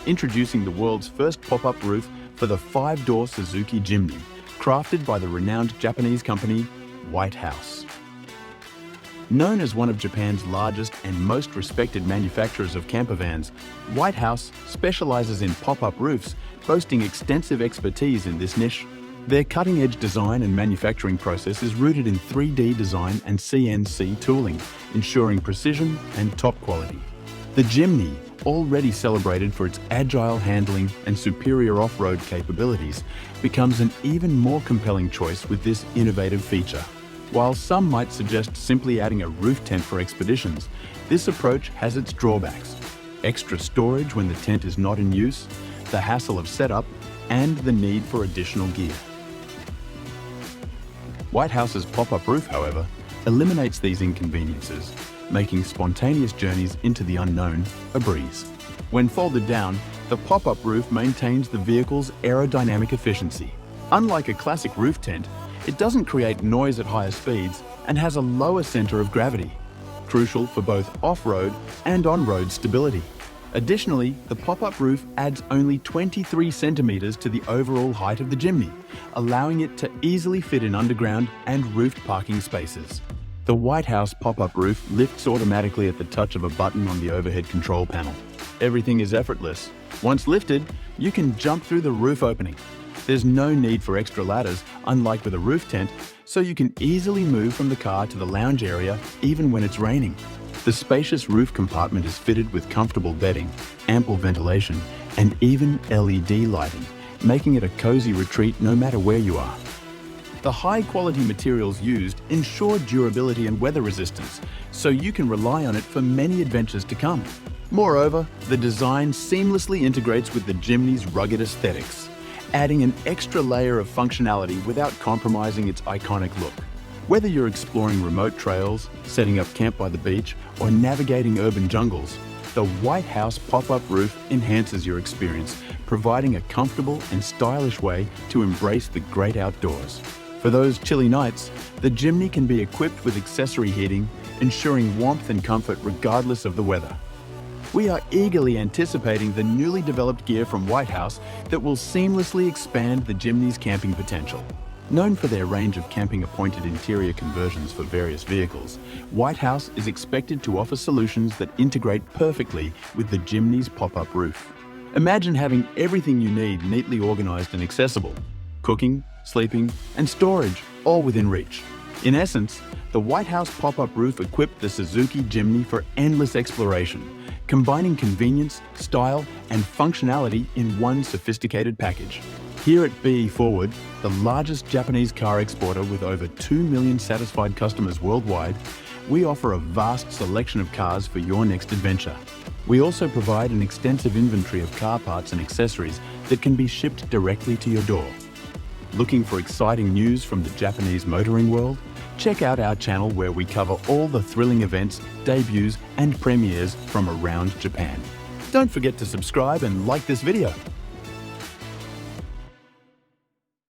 Introducing the world's first pop-up roof for the 5-door Suzuki Jimny, crafted by the renowned Japanese company White House. Known as one of Japan's largest and most respected manufacturers of campervans, White House specializes in pop-up roofs, boasting extensive expertise in this niche. Their cutting-edge design and manufacturing process is rooted in 3D design and CNC tooling, ensuring precision and top quality. The Jimny, already celebrated for its agile handling and superior off-road capabilities, becomes an even more compelling choice with this innovative feature. While some might suggest simply adding a roof tent for expeditions, this approach has its drawbacks: extra storage when the tent is not in use, the hassle of setup, and the need for additional gear. White House's pop-up roof, however, eliminates these inconveniences, making spontaneous journeys into the unknown a breeze. When folded down, the pop-up roof maintains the vehicle's aerodynamic efficiency. Unlike a classic roof tent, it doesn't create noise at higher speeds and has a lower center of gravity, crucial for both off-road and on-road stability. Additionally, the pop-up roof adds only 23 centimeters to the overall height of the Jimny, allowing it to easily fit in underground and roofed parking spaces. The White House pop-up roof lifts automatically at the touch of a button on the overhead control panel. Everything is effortless. Once lifted, you can jump through the roof opening. There's no need for extra ladders, unlike with a roof tent, so you can easily move from the car to the lounge area even when it's raining. The spacious roof compartment is fitted with comfortable bedding, ample ventilation, and even LED lighting, making it a cozy retreat no matter where you are. The high-quality materials used ensure durability and weather resistance, so you can rely on it for many adventures to come. Moreover, the design seamlessly integrates with the Jimny's rugged aesthetics, adding an extra layer of functionality without compromising its iconic look. Whether you're exploring remote trails, setting up camp by the beach, or navigating urban jungles, the White House pop-up roof enhances your experience, providing a comfortable and stylish way to embrace the great outdoors. For those chilly nights, the Jimny can be equipped with accessory heating, ensuring warmth and comfort regardless of the weather. We are eagerly anticipating the newly developed gear from White House that will seamlessly expand the Jimny's camping potential. Known for their range of camping-appointed interior conversions for various vehicles, White House is expected to offer solutions that integrate perfectly with the Jimny's pop-up roof. Imagine having everything you need neatly organized and accessible: cooking, sleeping, and storage, all within reach. In essence, the White House pop-up roof equipped the Suzuki Jimny for endless exploration, combining convenience, style, and functionality in one sophisticated package. Here at BE Forward, the largest Japanese car exporter with over 2 million satisfied customers worldwide, we offer a vast selection of cars for your next adventure. We also provide an extensive inventory of car parts and accessories that can be shipped directly to your door. Looking for exciting news from the Japanese motoring world? Check out our channel where we cover all the thrilling events, debuts, and premieres from around Japan. Don't forget to subscribe and like this video.